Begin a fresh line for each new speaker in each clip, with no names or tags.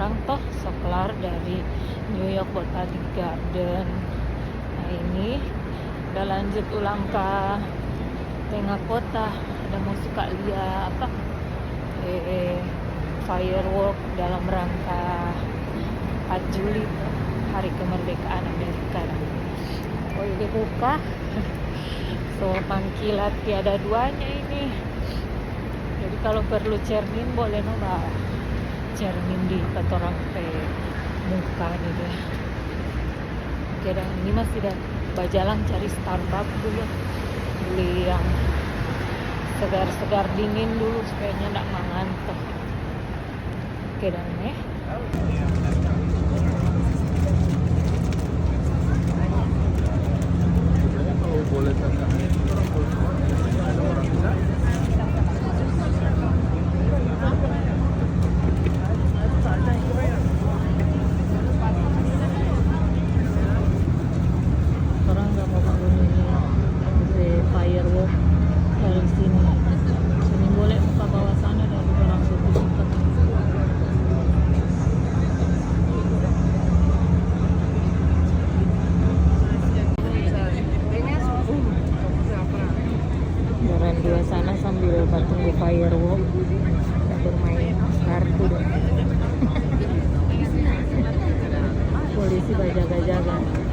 orang toh kelar dari New York Botanic Garden. Nah ini udah lanjut ulang ke tengah kota, ada mau suka lihat apa firework dalam rangka 4 Juli hari kemerdekaan Amerika. Oh ini buka so pangkilat tiada duanya ini, jadi kalau perlu cermin boleh nambah cermin di katorang muka gitu ya. Oke, dan ini masih ada bajalang cari Starbucks dulu, beli yang segar-segar dingin dulu supaya nggak ngantuk. Oke, dan
kalau boleh tanya ada orang bisa.
orang nggak mau bangun ini firework dari sini. Sini boleh muka bawah sana dari orang sempat. Jalan dua sana sambil tunggu firework dan bermain kartu dong. Polisi berjaga-jaga.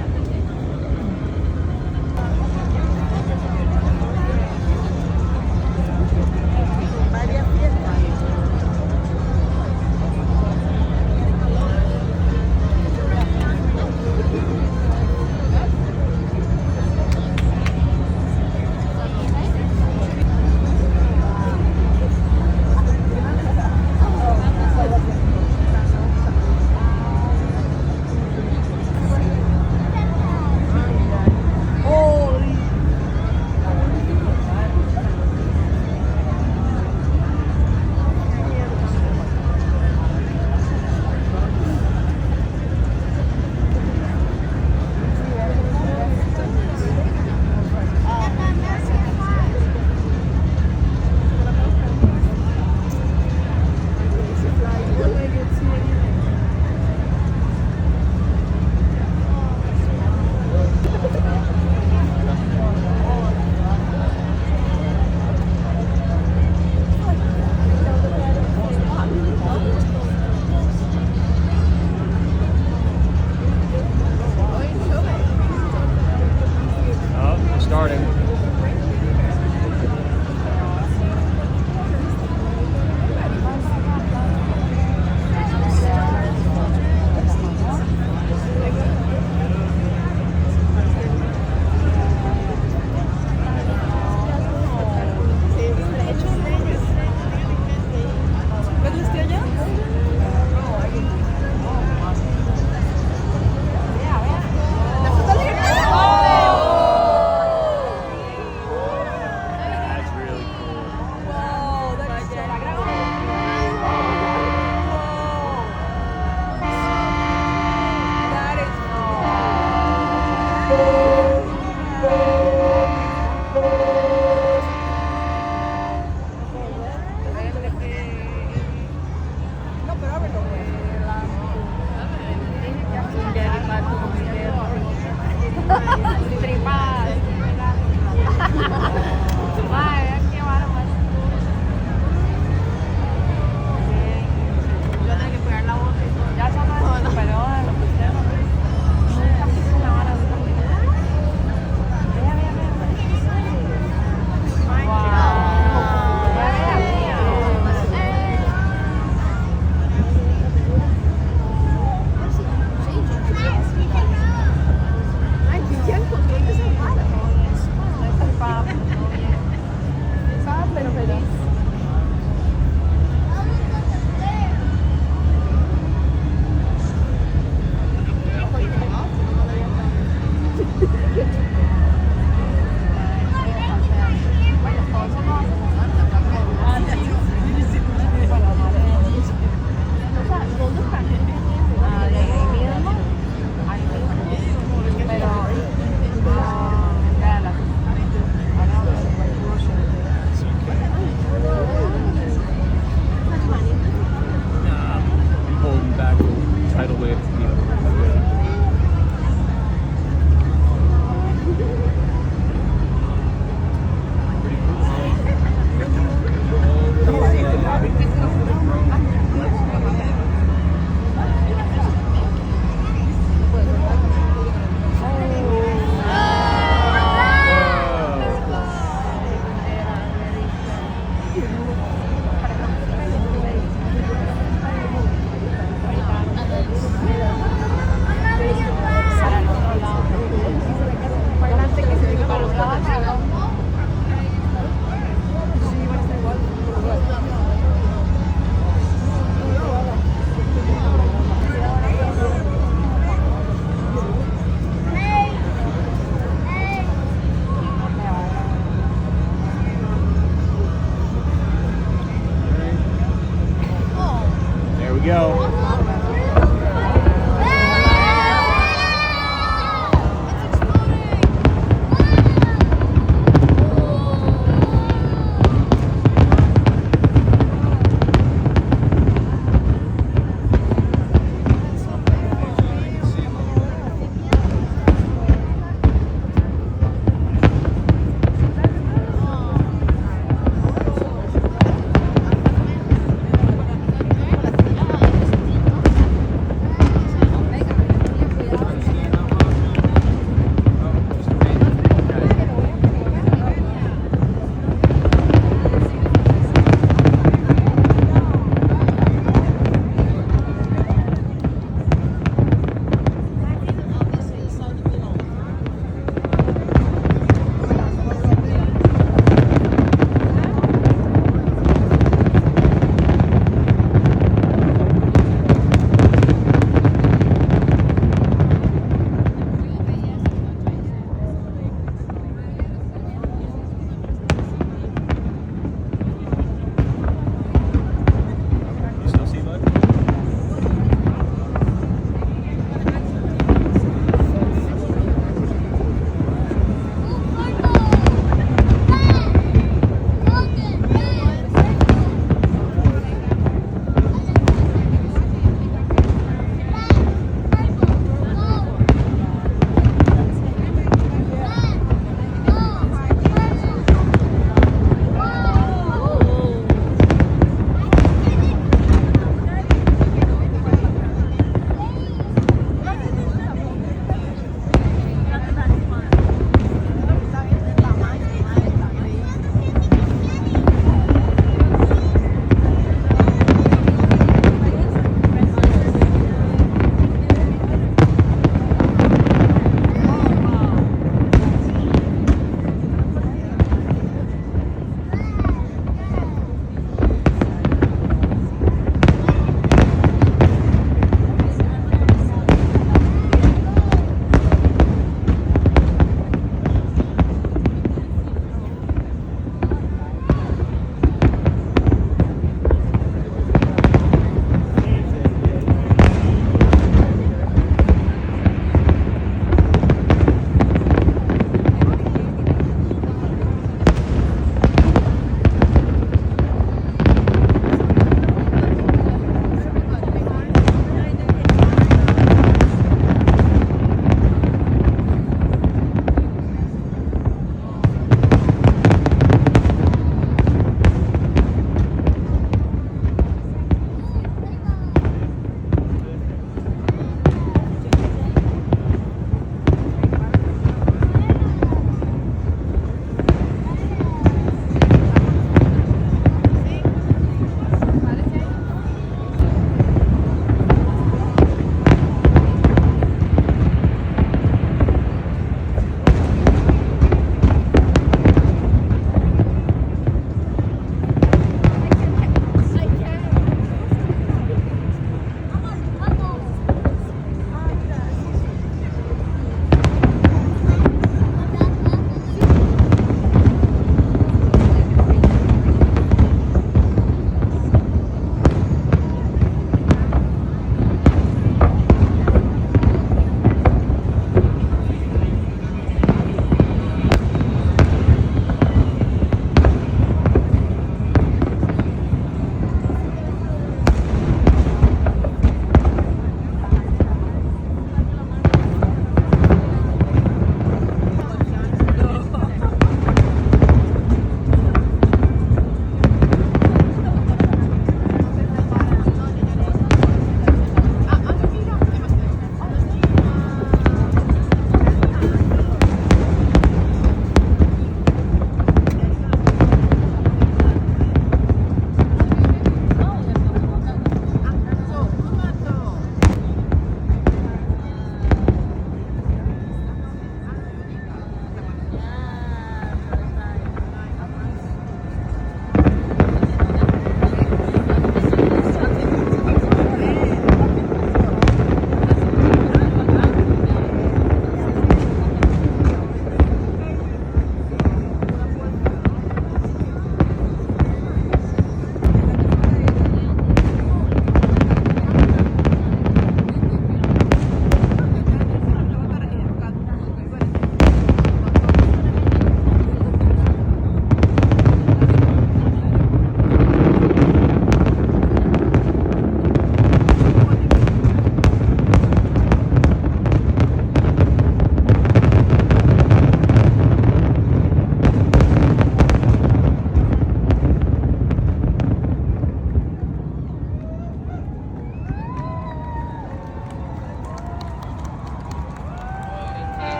go.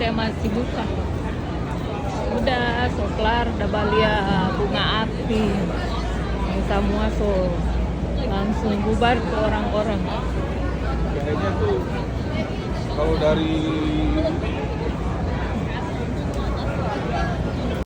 ada yang masih buka. Udah so kelar, udah balia bunga api. Yang semua so langsung bubar ke orang-orang.
Kayaknya tuh kalau dari